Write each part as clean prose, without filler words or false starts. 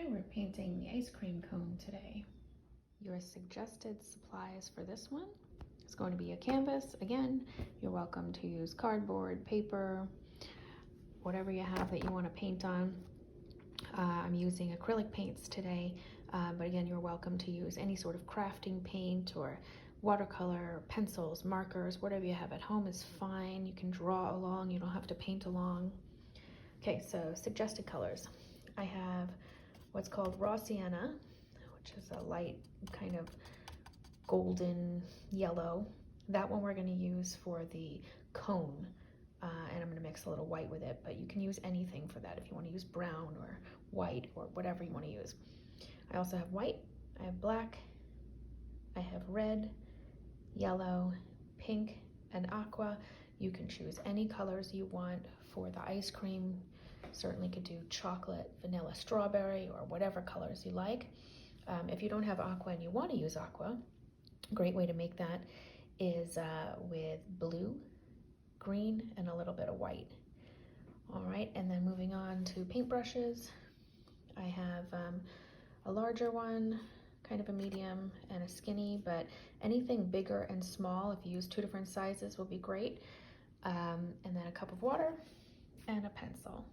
Hi, we're painting the ice cream cone today. Your suggested supplies for this one is going to be a canvas. Again, you're welcome to use cardboard, paper, whatever you have that you want to paint on. I'm using acrylic paints today, but again, you're welcome to use any sort of crafting paint or watercolor, pencils, markers, whatever you have at home is fine. You can draw along, you don't have to paint along. Okay, so suggested colors. I have what's called raw sienna, which is a light kind of golden yellow. That one we're going to use for the cone, and I'm going to mix a little white with it, but you can use anything for that if you want to use brown or white or whatever you want to use. I also have white, I have black, I have red, yellow, pink, and aqua. You can choose any colors you want for the ice cream. Certainly could do chocolate, vanilla, strawberry, or whatever colors you like. If you don't have aqua and you want to use aqua, a great way to make that is with blue, green, and a little bit of white. All right, and then moving on to paintbrushes, I have a larger one, kind of a medium, and a skinny, but anything bigger and small, if you use two different sizes, will be great. And then a cup of water and a pencil.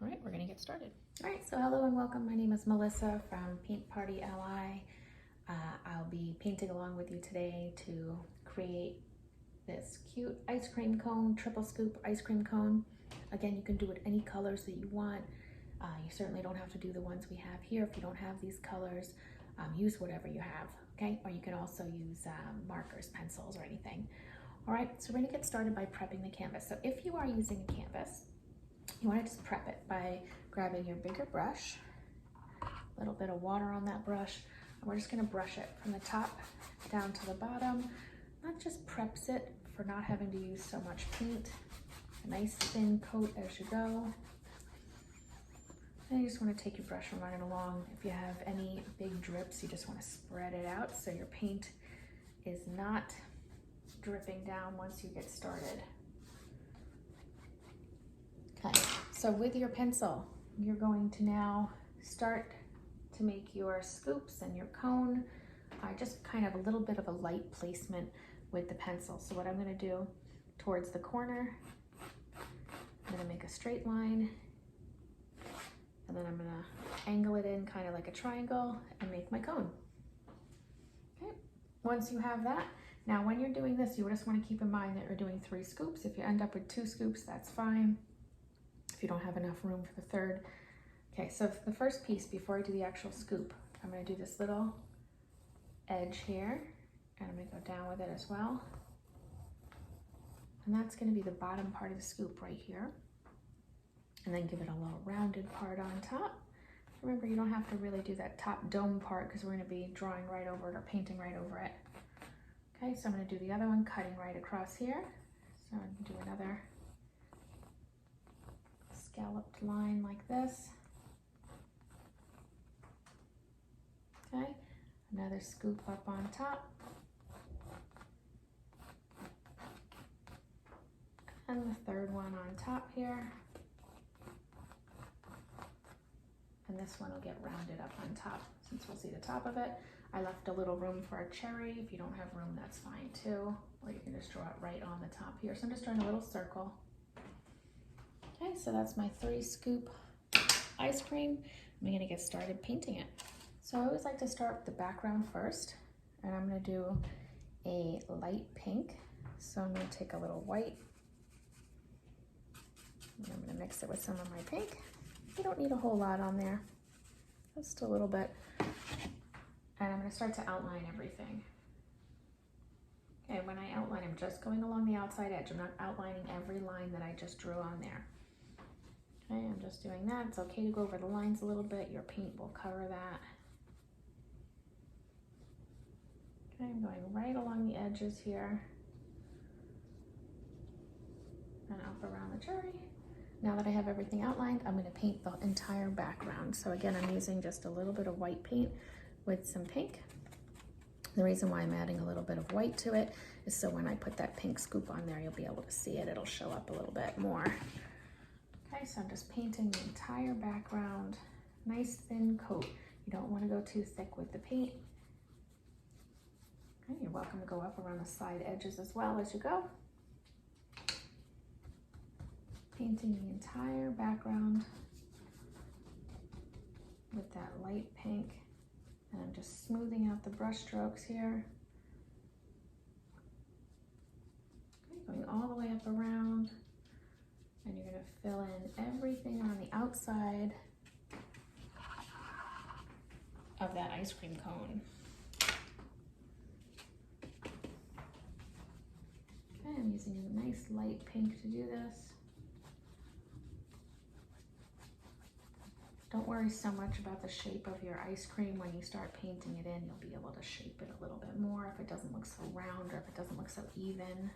All right, we're gonna get started. All right, so hello and welcome. My name is Melissa from Paint Party Ally. I'll be painting along with you today to create this cute ice cream cone, triple scoop ice cream cone. Again, you can do it any colors that you want. You certainly don't have to do the ones we have here. If you don't have these colors, use whatever you have, okay? Or you can also use markers, pencils, or anything. All right, so we're gonna get started by prepping the canvas. So if you are using a canvas, you wanna just prep it by grabbing your bigger brush, a little bit of water on that brush, and we're just gonna brush it from the top down to the bottom. That just preps it for not having to use so much paint. A nice thin coat as you go. And you just want to take your brush and run it along. If you have any big drips, you just want to spread it out so your paint is not dripping down once you get started. Okay, so with your pencil, you're going to now start to make your scoops and your cone. Just kind of a little bit of a light placement with the pencil. So what I'm going to do towards the corner, I'm going to make a straight line, and then I'm going to angle it in kind of like a triangle and make my cone. Okay, once you have that, now when you're doing this, you just want to keep in mind that you're doing 3 scoops. If you end up with 2 scoops, that's fine. If you don't have enough room for the third. Okay, so the first piece, before I do the actual scoop, I'm going to do this little edge here, and I'm going to go down with it as well. And that's going to be the bottom part of the scoop right here. And then give it a little rounded part on top. Remember, you don't have to really do that top dome part because we're going to be drawing right over it or painting right over it. Okay, so I'm going to do the other one, cutting right across here. So I'm going to do another scalloped line like this. Okay, another scoop up on top. And the third one on top here. And this one will get rounded up on top since we'll see the top of it. I left a little room for a cherry. If you don't have room, that's fine too. Or you can just draw it right on the top here. So I'm just drawing a little circle. Okay, so that's my 3 scoop ice cream. I'm gonna get started painting it. So I always like to start with the background first, and I'm gonna do a light pink. So I'm gonna take a little white, and I'm gonna mix it with some of my pink. You don't need a whole lot on there, just a little bit. And I'm gonna start to outline everything. Okay, when I outline, I'm just going along the outside edge. I'm not outlining every line that I just drew on there. Okay, I'm just doing that. It's okay to go over the lines a little bit. Your paint will cover that. Okay, I'm going right along the edges here. And up around the cherry. Now that I have everything outlined, I'm going to paint the entire background. So again, I'm using just a little bit of white paint with some pink. The reason why I'm adding a little bit of white to it is so when I put that pink scoop on there, you'll be able to see it. It'll show up a little bit more. Okay, so I'm just painting the entire background, nice thin coat. You don't want to go too thick with the paint. Okay, you're welcome to go up around the side edges as well as you go. Painting the entire background with that light pink. And I'm just smoothing out the brush strokes here. Okay, going all the way up around. And you're gonna fill in everything on the outside of that ice cream cone. Okay, I'm using a nice light pink to do this. Don't worry so much about the shape of your ice cream. When you start painting it in, you'll be able to shape it a little bit more if it doesn't look so round or if it doesn't look so even.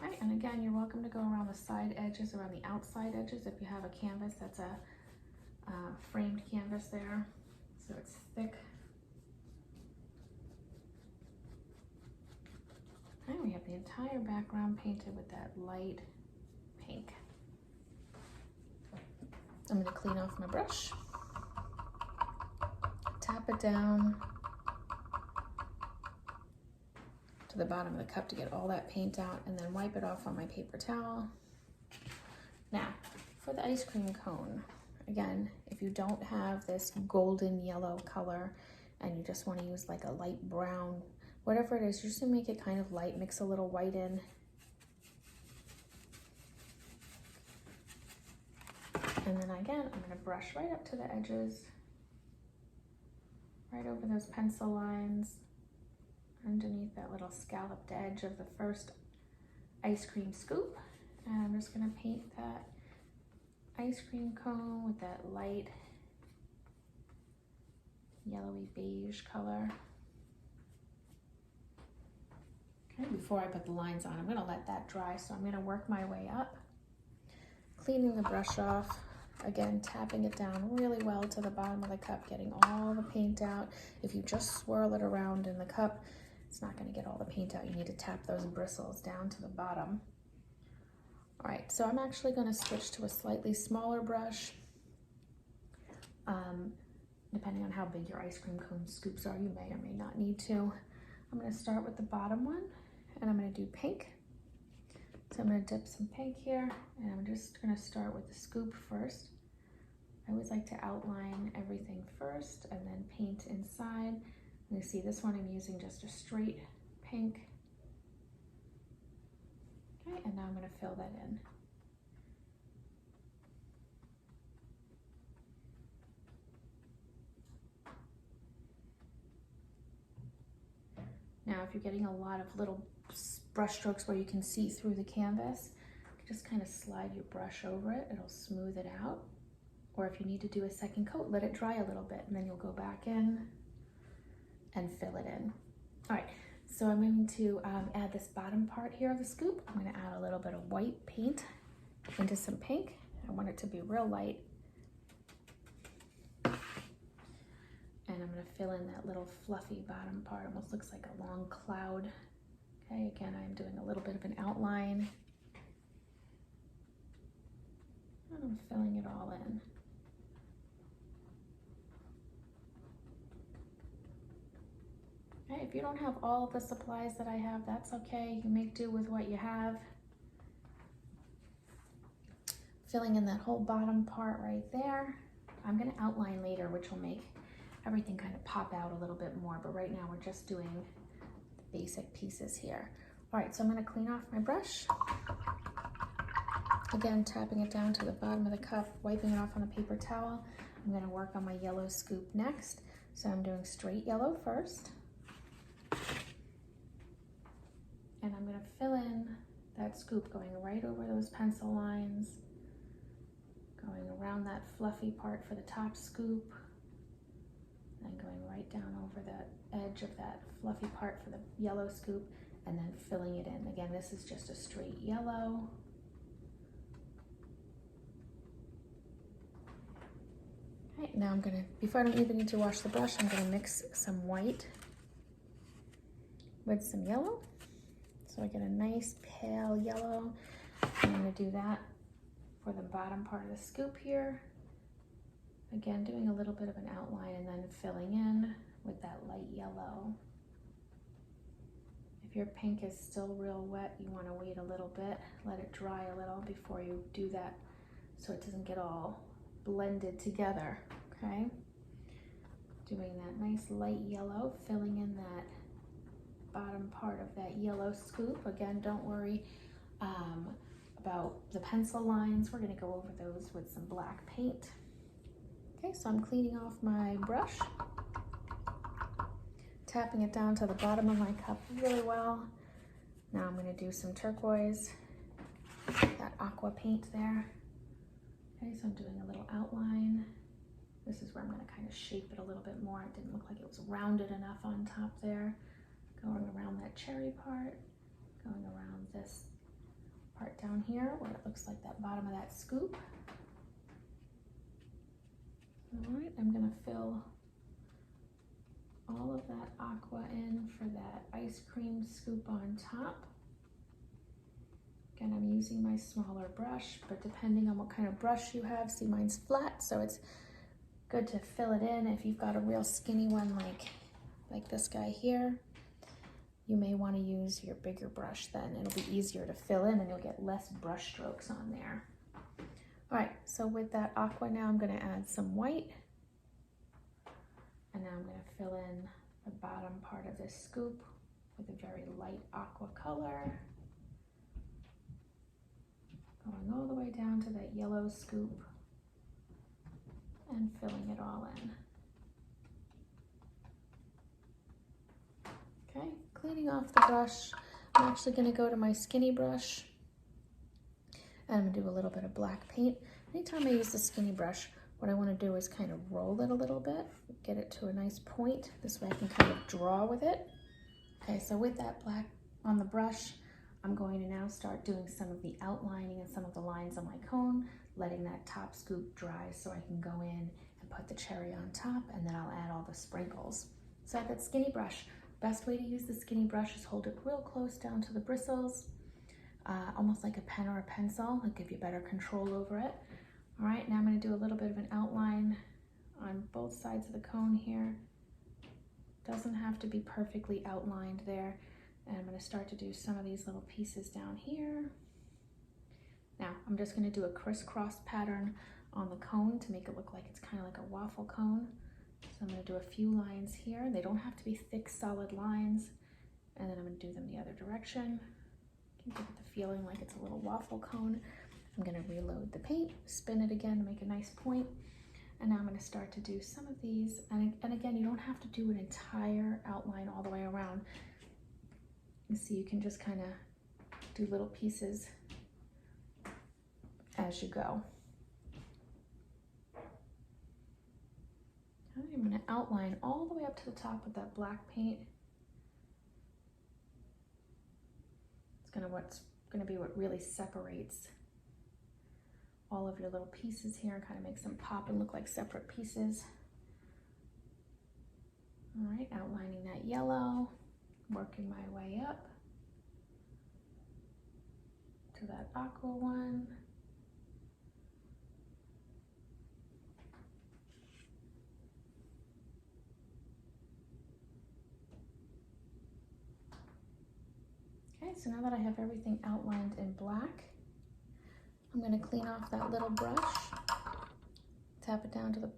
Right, and again, you're welcome to go around the side edges, around the outside edges if you have a canvas that's a framed canvas there, so it's thick. And we have the entire background painted with that light pink. I'm going to clean off my brush, tap it down to the bottom of the cup to get all that paint out, and then wipe it off on my paper towel. Now, for the ice cream cone, again, if you don't have this golden yellow color and you just want to use like a light brown, whatever it is, you're just gonna make it kind of light, mix a little white in. And then again, I'm gonna brush right up to the edges, right over those pencil lines, underneath that little scalloped edge of the first ice cream scoop. And I'm just gonna paint that ice cream cone with that light yellowy beige color. Okay, before I put the lines on, I'm gonna let that dry, so I'm gonna work my way up, cleaning the brush off, again, tapping it down really well to the bottom of the cup, getting all the paint out. If you just swirl it around in the cup, it's not gonna get all the paint out. You need to tap those bristles down to the bottom. All right, so I'm actually gonna switch to a slightly smaller brush. Depending on how big your ice cream cone scoops are, you may or may not need to. I'm gonna start with the bottom one, and I'm gonna do pink. So I'm gonna dip some pink here, and I'm just gonna start with the scoop first. I always like to outline everything first and then paint inside. You see this one I'm using just a straight pink. Okay, and now I'm gonna fill that in. Now, if you're getting a lot of little brush strokes where you can see through the canvas, you just kind of slide your brush over it. It'll smooth it out. Or if you need to do a second coat, let it dry a little bit, and then you'll go back in and fill it in. All right, so I'm going to add this bottom part here of the scoop. I'm going to add a little bit of white paint into some pink. I want it to be real light. And I'm going to fill in that little fluffy bottom part. Almost looks like a long cloud. Okay, again, I'm doing a little bit of an outline. And I'm filling it all in. Okay, if you don't have all of the supplies that I have, that's okay. You make do with what you have. Filling in that whole bottom part right there. I'm going to outline later, which will make everything kind of pop out a little bit more, but right now we're just doing the basic pieces here. All right, so I'm going to clean off my brush. Again, tapping it down to the bottom of the cup, wiping it off on a paper towel. I'm going to work on my yellow scoop next. So I'm doing straight yellow first. And I'm going to fill in that scoop, going right over those pencil lines, going around that fluffy part for the top scoop, and going right down over that edge of that fluffy part for the yellow scoop, and then filling it in. Again, this is just a straight yellow. Okay, now I'm gonna, before I don't even need to wash the brush, I'm gonna mix some white with some yellow. So I get a nice pale yellow. I'm going to do that for the bottom part of the scoop here. Again, doing a little bit of an outline and then filling in with that light yellow. If your pink is still real wet, you want to wait a little bit, let it dry a little before you do that so it doesn't get all blended together, okay? Doing that nice light yellow, filling in that bottom part of that yellow scoop. Again, don't worry about the pencil lines. We're going to go over those with some black paint. Okay, so I'm cleaning off my brush, tapping it down to the bottom of my cup really well. Now I'm going to do some turquoise, that aqua paint there. Okay, so I'm doing a little outline. This is where I'm going to kind of shape it a little bit more. It didn't look like it was rounded enough on top there. Going around that cherry part, going around this part down here where it looks like that bottom of that scoop. All right, I'm going to fill all of that aqua in for that ice cream scoop on top. Again, I'm using my smaller brush, but depending on what kind of brush you have, see mine's flat, so it's good to fill it in. If you've got a real skinny one like this guy here, you may want to use your bigger brush then. It'll be easier to fill in and you'll get less brush strokes on there. All right, so with that aqua now, I'm going to add some white. And now I'm going to fill in the bottom part of this scoop with a very light aqua color. Going all the way down to that yellow scoop and filling it all in. Okay, cleaning off the brush. I'm actually going to go to my skinny brush and I'm going to do a little bit of black paint. Anytime I use the skinny brush, what I want to do is kind of roll it a little bit, get it to a nice point. This way I can kind of draw with it. Okay, so with that black on the brush, I'm going to now start doing some of the outlining and some of the lines on my cone, letting that top scoop dry so I can go in and put the cherry on top, and then I'll add all the sprinkles. So I have that skinny brush. Best way to use the skinny brush is hold it real close down to the bristles, almost like a pen or a pencil. It'll give you better control over it. All right, now I'm going to do a little bit of an outline on both sides of the cone here. Doesn't have to be perfectly outlined there. And I'm going to start to do some of these little pieces down here. Now, I'm just going to do a crisscross pattern on the cone to make it look like it's kind of like a waffle cone. So I'm going to do a few lines here. They don't have to be thick, solid lines. And then I'm going to do them the other direction. You can get the feeling like it's a little waffle cone. I'm going to reload the paint, spin it again to make a nice point. And now I'm going to start to do some of these. And again, you don't have to do an entire outline all the way around. You see, you can just kind of do little pieces as you go. Okay, I'm going to outline all the way up to the top with that black paint. What's going to be what really separates all of your little pieces here and kind of makes them pop and look like separate pieces. All right, outlining that yellow. Working my way up to that aqua one. Okay, so now that I have everything outlined in black, I'm going to clean off that little brush, tap it down to the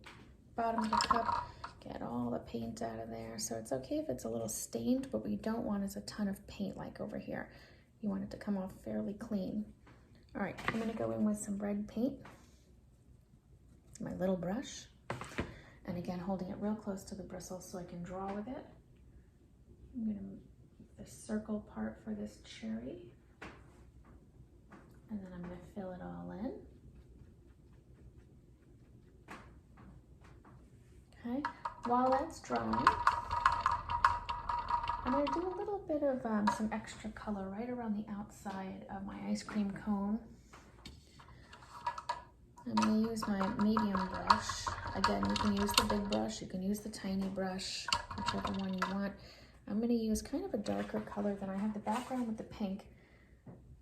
bottom of the cup, get all the paint out of there. So it's okay if it's a little stained, but what you don't want is a ton of paint like over here. You want it to come off fairly clean. All right, I'm going to go in with some red paint, my little brush, and again holding it real close to the bristles so I can draw with it. I'm going to make the circle part for this cherry, and then I'm going to fill it all in. Okay, while that's drying, I'm going to do a little bit of some extra color right around the outside of my ice cream cone. I'm going to use my medium brush. Again, you can use the big brush, you can use the tiny brush, whichever one you want. I'm going to use kind of a darker color than I have the background with the pink,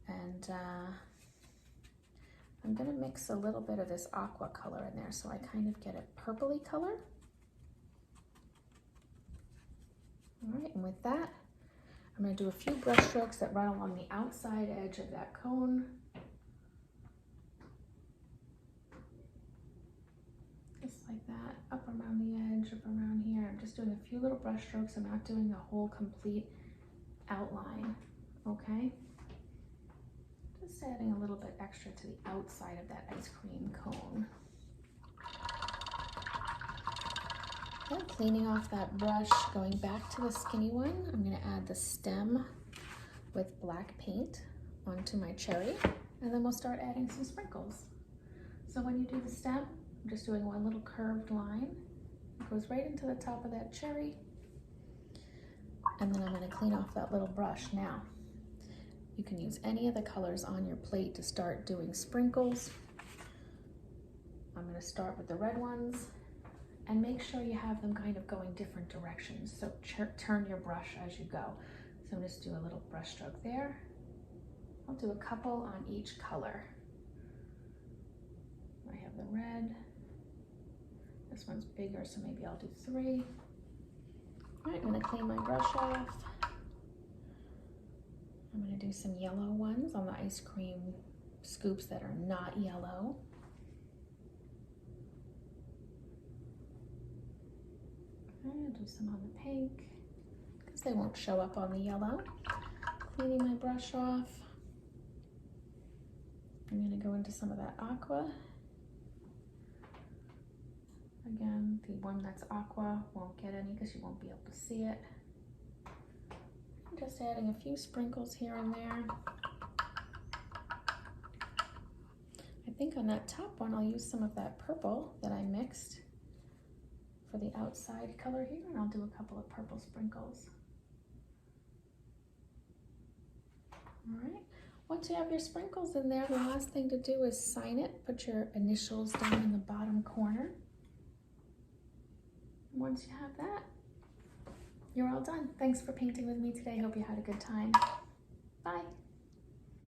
and I'm gonna mix a little bit of this aqua color in there so I kind of get a purpley color. All right, and with that, I'm gonna do a few brush strokes that run along the outside edge of that cone. Just like that, up around the edge, up around here. I'm just doing a few little brush strokes. I'm not doing a whole complete outline, okay? Just adding a little bit extra to the outside of that ice cream cone. Then cleaning off that brush, going back to the skinny one, I'm gonna add the stem with black paint onto my cherry, and then we'll start adding some sprinkles. So when you do the stem, I'm just doing one little curved line. It goes right into the top of that cherry, and then I'm gonna clean off that little brush. Now, you can use any of the colors on your plate to start doing sprinkles. I'm gonna start with the red ones, and make sure you have them kind of going different directions. So turn your brush as you go. So I'm just do a little brush stroke there. I'll do a couple on each color. I have the red. This one's bigger, so maybe I'll do 3. All right, I'm gonna clean my brush off. I'm gonna do some yellow ones on the ice cream scoops that are not yellow. I'll do some on the pink because they won't show up on the yellow. Cleaning my brush off. I'm gonna go into some of that aqua. Again, the one that's aqua won't get any because you won't be able to see it. I'm just adding a few sprinkles here and there. I think on that top one, I'll use some of that purple that I mixed for the outside color here, and I'll do a couple of purple sprinkles. All right, once you have your sprinkles in there, the last thing to do is sign it. Put your initials down in the bottom corner. And once you have that, you're all done. Thanks for painting with me today. Hope you had a good time. Bye.